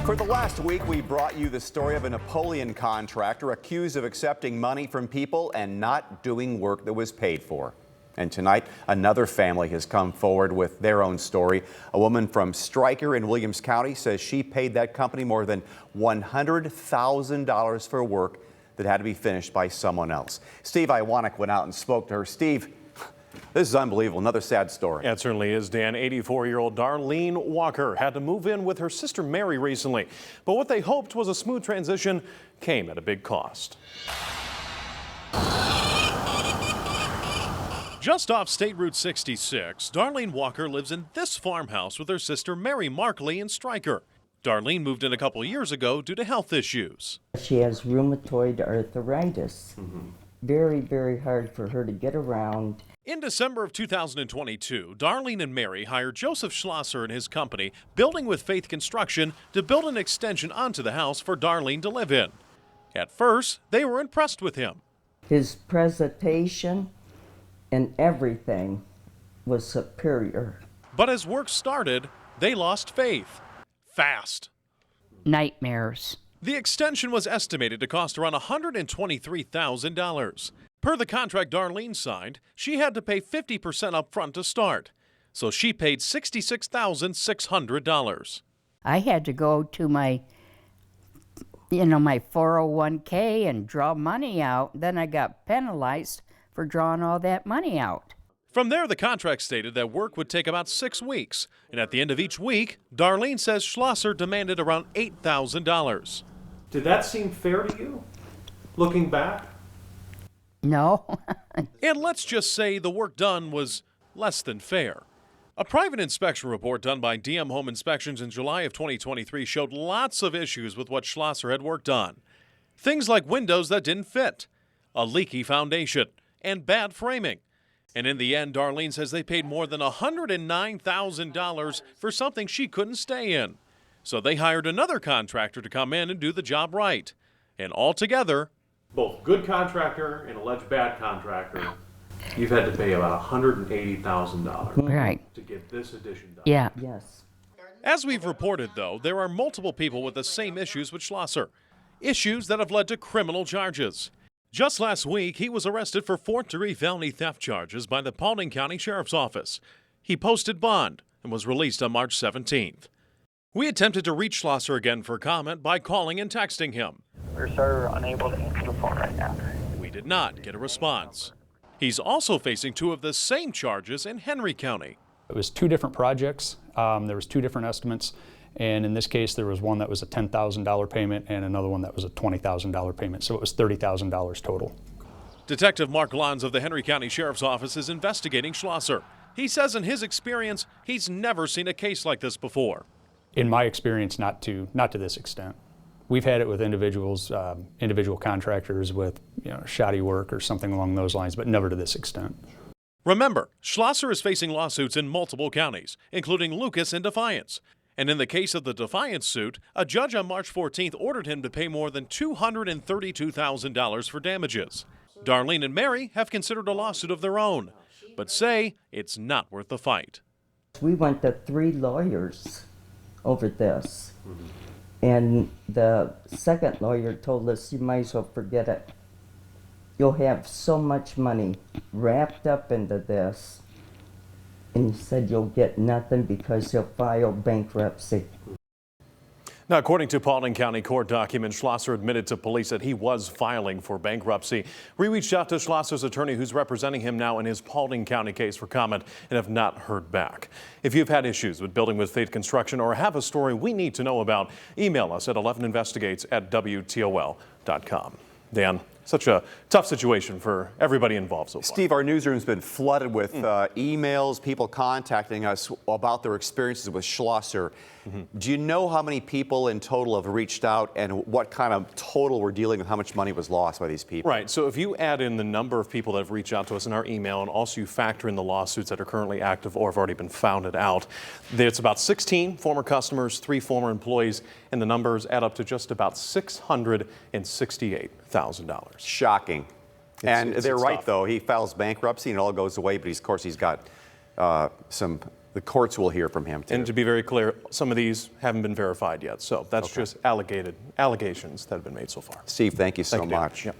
For the last week, we brought you the story of a Napoleon contractor accused of accepting money from people and not doing work that was paid for. And tonight, another family has come forward with their own story. A woman from Stryker in Williams County says she paid that company more than $100,000 for work that had to be finished by someone else. Steve Iwanek went out and spoke to her. Steve, this is unbelievable. Another sad story. Yeah, it certainly is, Dan. 84-year-old Darlene Walker had to move in with her sister Mary recently. But what they hoped was a smooth transition came at a big cost. Just off State Route 66, Darlene Walker lives in this farmhouse with her sister Mary Markley in Stryker. Darlene moved in a couple years ago due to health issues. She has rheumatoid arthritis. Very, very hard for her to get around. In December of 2022, Darlene and Mary hired Joseph Schlosser and his company, Building with Faith Construction, to build an extension onto the house for Darlene to live in. At first, they were impressed with him. His presentation and everything was superior. But as work started, they lost faith. Fast. Nightmares. The extension was estimated to cost around $123,000. Per the contract Darlene signed, she had to pay 50% up front to start. So she paid $66,600. I had to go to my 401k and draw money out. Then I got penalized for drawing all that money out. From there, the contract stated that work would take about 6 weeks. And at the end of each week, Darlene says Schlosser demanded around $8,000. Did that seem fair to you, looking back? No. And let's just say the work done was less than fair. A private inspection report done by DM Home Inspections in July of 2023 showed lots of issues with what Schlosser had worked on. Things like windows that didn't fit, a leaky foundation, and bad framing. And in the end, Darlene says they paid more than $109,000 for something she couldn't stay in. So they hired another contractor to come in and do the job right. And altogether, both good contractor and alleged bad contractor, you've had to pay about $180,000 Right. to get this addition done. Yeah. Yes. As we've reported, though, there are multiple people with the same issues with Schlosser. Issues that have led to criminal charges. Just last week, he was arrested for fourth-degree felony theft charges by the Paulding County Sheriff's Office. He posted bond and was released on March 17th. We attempted to reach Schlosser again for comment by calling and texting him. We're, sir, unable to answer the phone right now. We did not get a response. He's also facing 2 of the same charges in Henry County. It was 2 different projects. There was 2 different estimates. And in this case, there was one that was a $10,000 payment and another one that was a $20,000 payment. So it was $30,000 total. Detective Mark Lons of the Henry County Sheriff's Office is investigating Schlosser. He says in his experience, he's never seen a case like this before. In my experience, not to this extent. We've had it with individuals, individual contractors with shoddy work or something along those lines, but never to this extent. Remember, Schlosser is facing lawsuits in multiple counties, including Lucas and Defiance. And in the case of the Defiance suit, a judge on March 14th ordered him to pay more than $232,000 for damages. Darlene and Mary have considered a lawsuit of their own, but say it's not worth the fight. We went to 3 lawyers over this. And the second lawyer told us, you might as well forget it. You'll have so much money wrapped up into this. And he said you'll get nothing because he'll file bankruptcy. Now, according to Paulding County court documents, Schlosser admitted to police that he was filing for bankruptcy. We reached out to Schlosser's attorney, who's representing him now in his Paulding County case, for comment and have not heard back. If you've had issues with Building with Faith Construction or have a story we need to know about, email us at 11investigates@WTOL.com. Dan, such a tough situation for everybody involved so far. Steve, our newsroom's been flooded with emails, people contacting us about their experiences with Schlosser. Do you know how many people in total have reached out and what kind of total we're dealing with, how much money was lost by these people? Right. So if you add in the number of people that have reached out to us in our email and also you factor in the lawsuits that are currently active or have already been founded out, it's about 16 former customers, 3 former employees, and the numbers add up to just about $668,000. Shocking. And they're right, tough. though. He files bankruptcy and it all goes away, but of course he's got the courts will hear from him, too. And to be very clear, some of these haven't been verified yet, so that's just allegations that have been made so far. Steve, thank you so Thank you, Dan. much. Yep.